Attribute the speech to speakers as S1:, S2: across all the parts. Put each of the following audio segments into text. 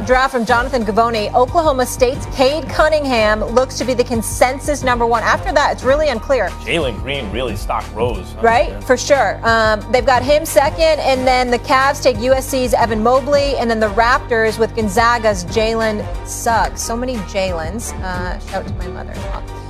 S1: Draft from Jonathan Gavoni. Oklahoma State's Cade Cunningham looks to be the consensus number one. After that, it's really unclear.
S2: Jalen Green really stock rose.
S1: Right, for sure. They've got him second, and then the Cavs take USC's Evan Mobley, and then the Raptors with Gonzaga's Jalen Suggs. So many Jalens. Shout out to my mother-in-law.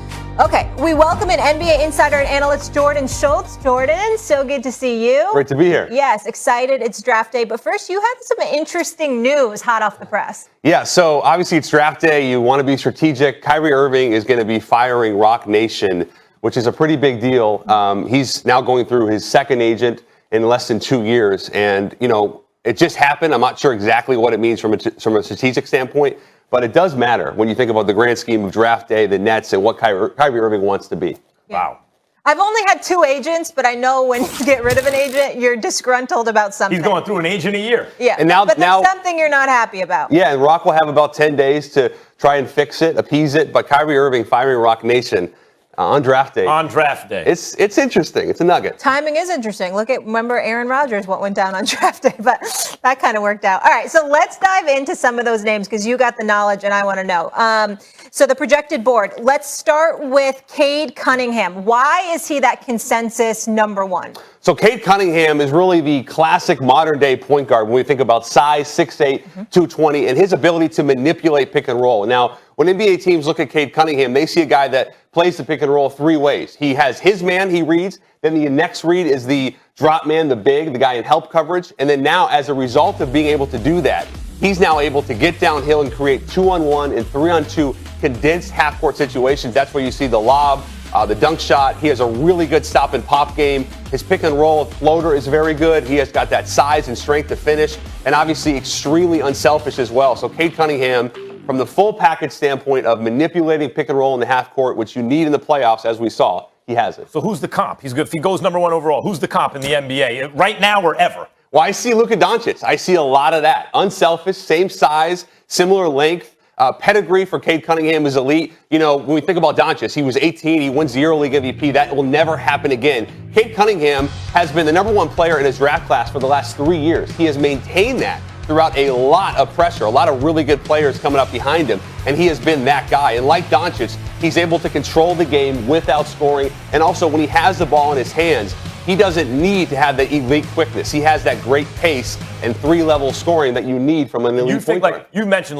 S1: Okay, we welcome in NBA insider and analyst Jordan Schultz. Jordan, so good to see you.
S3: Great to be here.
S1: Yes, excited. It's draft day. But first, you had some interesting news hot off the press.
S3: Yeah, so obviously it's draft day. You want to be strategic. Kyrie Irving is going to be firing Roc Nation, which is a pretty big deal. He's now going through his second agent in less than 2 years. And, you know, it just happened. I'm not sure exactly what it means from a strategic standpoint. But it does matter when you think about the grand scheme of draft day, the Nets, and what Kyrie Irving wants to be.
S1: Yeah.
S2: Wow.
S1: I've only had 2 agents, but I know when you get rid of an agent, you're disgruntled about something.
S2: He's going through an agent a year.
S1: Yeah,
S3: and now,
S1: but there's something you're not happy about.
S3: Yeah, and Roc will have about 10 days to try and fix it, appease it. But Kyrie Irving firing Roc Nation on draft day.
S2: On draft day.
S3: It's interesting. It's a nugget.
S1: Timing is interesting. Remember Aaron Rodgers, what went down on draft day, but that kind of worked out. All right, so let's dive into some of those names because you got the knowledge and I want to know. So the projected board, let's start with Cade Cunningham. Why is he that consensus number one?
S3: So Cade Cunningham is really the classic modern day point guard when we think about size, 6'8", 220, and his ability to manipulate pick and roll. Now, when NBA teams look at Cade Cunningham, they see a guy that plays the pick and roll 3 ways. He has his man he reads, then the next read is the drop man, the big, the guy in help coverage, and then now as a result of being able to do that, he's now able to get downhill and create 2-on-1 and 3-on-2 condensed half-court situations. That's where you see the lob, the dunk shot. He has a really good stop and pop game. His pick and roll floater is very good. He has got that size and strength to finish, and obviously extremely unselfish as well. So Cade Cunningham, from the full package standpoint of manipulating pick and roll in the half court, which you need in the playoffs, as we saw, he has it.
S2: So who's the comp? He's good. If he goes number one overall, who's the comp in the NBA right now or ever?
S3: Well, I see Luka Doncic. I see a lot of that. Unselfish, same size, similar length. Pedigree for Cade Cunningham is elite. You know, when we think about Doncic, he was 18. He wins the EuroLeague MVP. That will never happen again. Cade Cunningham has been the number 1 player in his draft class for the last 3 years. He has maintained that throughout a lot of pressure, a lot of really good players coming up behind him, and he has been that guy. And like Doncic, he's able to control the game without scoring, and also when he has the ball in his hands, he doesn't need to have the elite quickness. He has that great pace and 3-level scoring that you need from an elite point guard.
S2: You mentioned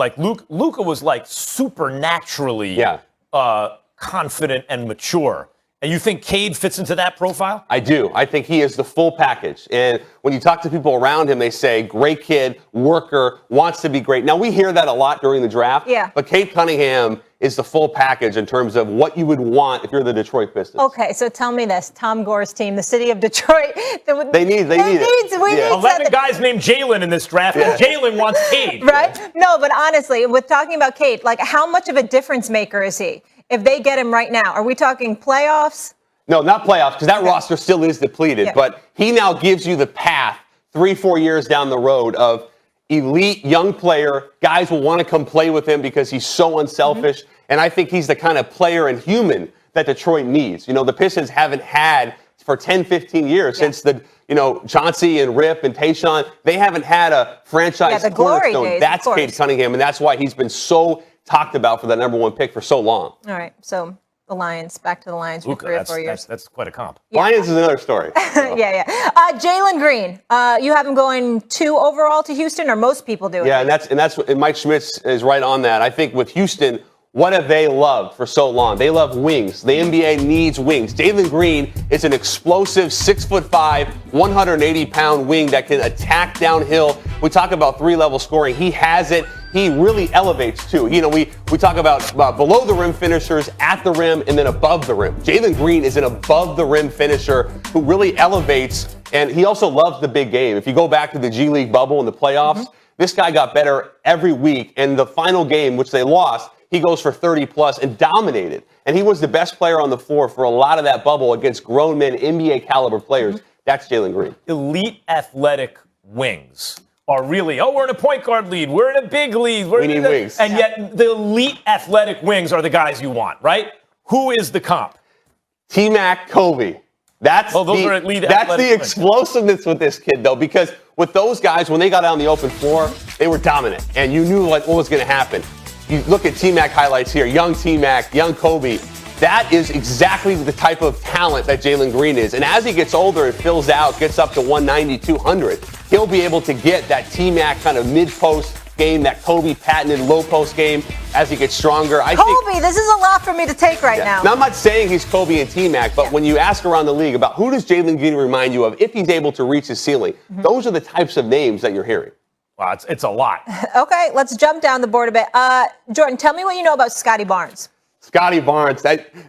S2: Luka was like supernaturally confident and mature. And you think Cade fits into that profile?
S3: I do. I think he is the full package. And when you talk to people around him, they say, great kid, worker, wants to be great. Now, we hear that a lot during the draft.
S1: Yeah.
S3: But Cade Cunningham is the full package in terms of what you would want if you're the Detroit Pistons.
S1: Okay, so tell me this. Tom Gore's team, the city of Detroit.
S3: They need it.
S1: We need
S2: 11 guys named Jalen in this draft, and Jalen wants Cade.
S1: Right? No, but honestly, with talking about Cade, like how much of a difference maker is he? If they get him right now, are we talking playoffs?
S3: No, not playoffs, because that roster still is depleted.
S1: Yeah.
S3: But he now gives you the path 3-4 years down the road of elite young player. Guys will want to come play with him because he's so unselfish. And I think he's the kind of player and human that Detroit needs. You know, the Pistons haven't had for 10, 15 years since the, Chauncey and Rip and Tayshaun. They haven't had a franchise cornerstone. That's Cade Cunningham, and that's why he's been so talked about for that number 1 pick for so long.
S1: All right, so the Lions, back to the Lions for
S2: Luka,
S1: 3 or 4 years.
S2: That's quite a comp.
S1: Yeah.
S3: Lions is another story.
S1: Jalen Green, you have him going 2 overall to Houston, or most people do.
S3: Yeah, and Mike Schmitz is right on that. I think with Houston, what have they loved for so long? They love wings. The NBA needs wings. Jalen Green is an explosive 6'5", 180-pound wing that can attack downhill. We talk about 3-level scoring. He has it. He really elevates too. We talk about below the rim finishers, at the rim, and then above the rim. Jalen Green is an above the rim finisher who really elevates, and he also loves the big game. If you go back to the G League bubble in the playoffs, this guy got better every week. And the final game, which they lost, he goes for 30+ and dominated. And he was the best player on the floor for a lot of that bubble against grown men, NBA caliber players. That's Jalen Green.
S2: Elite athletic wings are really, we're in a point guard lead, we're in a big lead.
S3: We need wings.
S2: And yet the elite athletic wings are the guys you want, right? Who is the comp?
S3: T-Mac, Kobe. That's the explosiveness with this kid, though, because with those guys, when they got out on the open floor, they were dominant, and you knew like what was going to happen. You look at T-Mac highlights here, young T-Mac, young Kobe. That is exactly the type of talent that Jalen Green is. And as he gets older and fills out, gets up to 190, 200, he'll be able to get that T-Mac kind of mid-post game, that Kobe patented low-post game as he gets stronger.
S1: Kobe, this is a lot for me to take right now.
S3: Now, I'm not saying he's Kobe and T-Mac, but when you ask around the league about who does Jalen Green remind you of if he's able to reach his ceiling, those are the types of names that you're hearing.
S2: Wow, it's a lot.
S1: Okay, let's jump down the board a bit. Jordan, tell me what you know about Scotty Barnes.
S3: Scotty Barnes,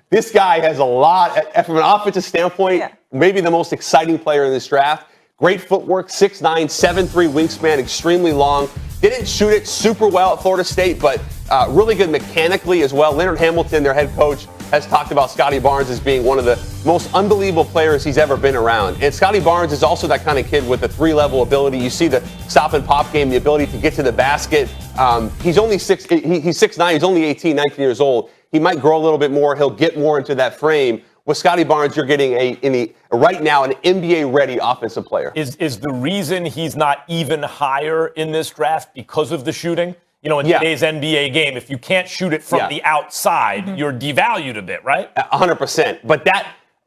S3: this guy has a lot, from an offensive standpoint, maybe the most exciting player in this draft. Great footwork, 6'9", 7'3" wingspan, extremely long. Didn't shoot it super well at Florida State, but really good mechanically as well. Leonard Hamilton, their head coach, has talked about Scotty Barnes as being one of the most unbelievable players he's ever been around. And Scotty Barnes is also that kind of kid with a 3-level ability. You see the stop and pop game, the ability to get to the basket. He's only he's 6'9", he's only 18, 19 years old. He might grow a little bit more. He'll get more into that frame. With Scotty Barnes, you're getting right now an NBA-ready offensive player.
S2: Is the reason he's not even higher in this draft because of the shooting? You know, in today's NBA game, if you can't shoot it from the outside, you're devalued a bit, right?
S3: 100%. But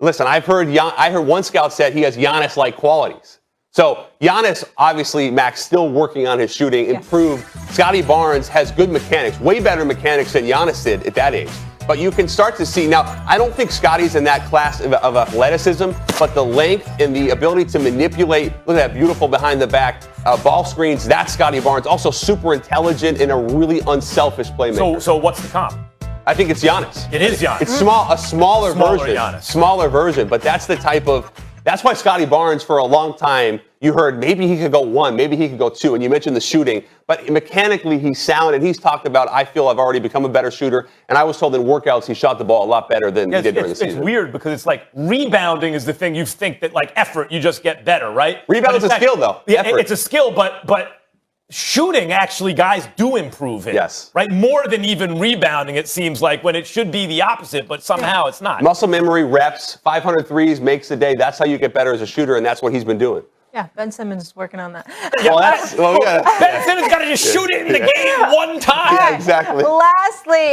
S3: listen, I heard one scout said he has Giannis-like qualities. So Giannis, obviously, Max, still working on his shooting, improved. Scotty Barnes has good mechanics, way better mechanics than Giannis did at that age. But you can start to see, now, I don't think Scotty's in that class of athleticism, but the length and the ability to manipulate, look at that beautiful behind the back ball screens, that's Scotty Barnes. Also super intelligent and a really unselfish playmaker.
S2: So what's the comp?
S3: I think it's Giannis.
S2: It is Giannis.
S3: It's a smaller version.
S2: Giannis.
S3: Smaller version, but that's the type of, that's why Scotty Barnes for a long time, you heard maybe he could go 1, maybe he could go 2, and you mentioned the shooting. But mechanically, he's sound, and he's talked about, I feel I've already become a better shooter. And I was told in workouts he shot the ball a lot better than he did during the season.
S2: It's weird because it's like rebounding is the thing you think that like effort, you just get better, right?
S3: Rebound's a skill, though.
S2: Yeah, it's a skill, but shooting, actually, guys do improve it.
S3: Yes.
S2: Right? More than even rebounding, it seems like, when it should be the opposite, but somehow it's not.
S3: Muscle memory, reps, 500 threes makes the day. That's how you get better as a shooter, and that's what he's been doing.
S1: Yeah, Ben Simmons is working on that.
S2: Ben Simmons got to just shoot it in the game one time.
S3: Yeah, exactly.
S1: Lastly,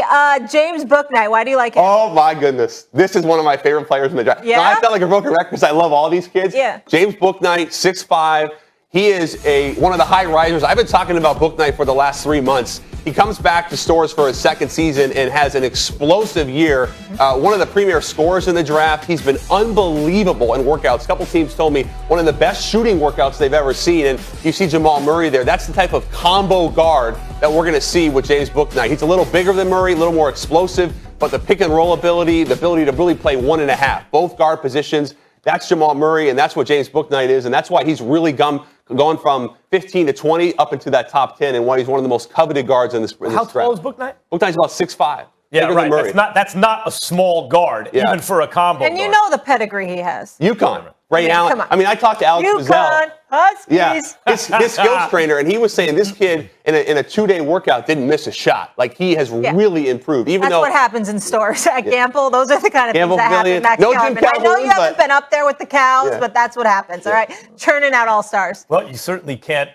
S1: James Bouknight. Why do you like him?
S3: Oh, my goodness. This is one of my favorite players in the draft.
S1: Yeah?
S3: Now, I sound like a broken record because I love all these kids.
S1: Yeah.
S3: James Bouknight, 6'5". He is one of the high risers. I've been talking about Bouknight for the last 3 months. He comes back to Stores for his second season and has an explosive year. One of the premier scorers in the draft. He's been unbelievable in workouts. A couple teams told me one of the best shooting workouts they've ever seen. And you see Jamal Murray there. That's the type of combo guard that we're going to see with James Bouknight. He's a little bigger than Murray, a little more explosive, but the pick and roll ability, the ability to really play 1.5, both guard positions. That's Jamal Murray, and that's what James Bouknight is, and that's why he's really gone from 15 to 20 up into that top 10, and why he's one of the most coveted guards in this draft.
S2: How tall is Bouknight?
S3: Bouknight's about 6'5".
S2: Yeah, right. That's not a small guard, even for a combo
S1: And you
S2: guard.
S1: know the pedigree he has.
S3: UConn. Ray Allen. I mean, I talked to Alex
S1: UConn Huskies.
S3: Yeah, his skills trainer, and he was saying this kid in a 2-day workout didn't miss a shot. Like, he has really improved. That's
S1: what happens in Stores at Gamble. Those are the kind of
S3: Gamble
S1: things that happen. Max
S3: no
S1: Kellerman.
S3: Jim
S1: I know you haven't been up there with the cows,
S3: Yeah.
S1: but that's what happens. All right, churning out all-stars.
S2: Well, you certainly can't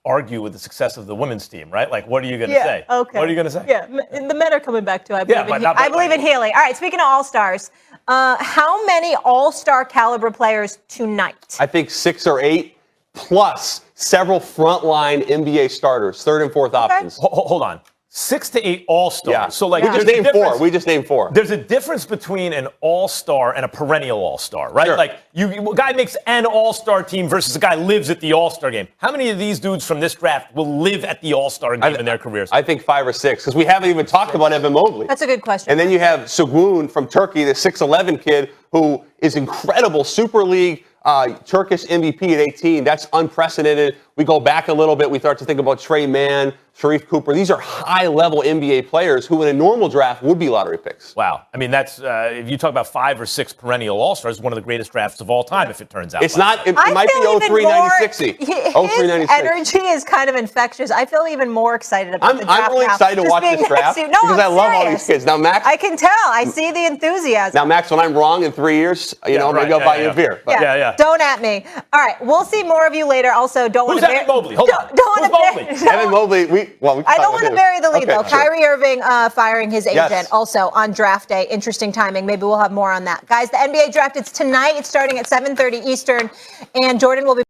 S2: argue with the success of the women's team, right? Like, what are you going to say?
S1: Okay.
S2: What are you going to say?
S1: Yeah, and the men are coming back too. I believe,
S2: I
S1: believe in Healy. All right, speaking of all-stars, how many all-star caliber players tonight?
S3: I think 6 or 8, plus several frontline NBA starters, third and fourth options.
S2: Hold on. 6 to 8 all-stars.
S3: Yeah.
S2: So, like,
S3: we just named 4. We just named 4.
S2: There's a difference between an all-star and a perennial all-star, right?
S3: Sure.
S2: Like, a guy makes an all-star team versus a guy lives at the all-star game. How many of these dudes from this draft will live at the all-star game in their careers?
S3: I think 5 or 6, because we haven't even talked about Evan Mobley.
S1: That's a good question.
S3: And then you have Sugun from Turkey, the 6'11" kid who is incredible, Super League Turkish MVP at 18. That's unprecedented. We go back a little bit. We start to think about Trey Mann, Sharif Cooper. These are high-level NBA players who in a normal draft would be lottery picks.
S2: Wow. I mean, that's if you talk about 5 or 6 perennial all-stars, one of the greatest drafts best of all time if it turns out.
S3: It's not. It might be 03, 90, 60.
S1: His energy is kind of infectious. I feel even more excited about the draft.
S3: I'm really excited to watch this draft because I love all these kids. Now, Max,
S1: I can tell. I see the enthusiasm.
S3: Now, Max, when I'm wrong in 3 years, maybe I'll buy you a beer.
S1: Yeah. Don't at me. All right, we'll see more of you later. Also, don't want to
S2: Evan Mobley? Hold on.
S1: Don't want to
S3: Evan Mobley.
S1: I don't want to bury the lead though.
S3: Sure.
S1: Kyrie Irving firing his agent also on draft day. Interesting timing. Maybe we'll have more on that. Guys, the NBA draft, it's tonight. It's starting at 7:30 Eastern, and Jordan will be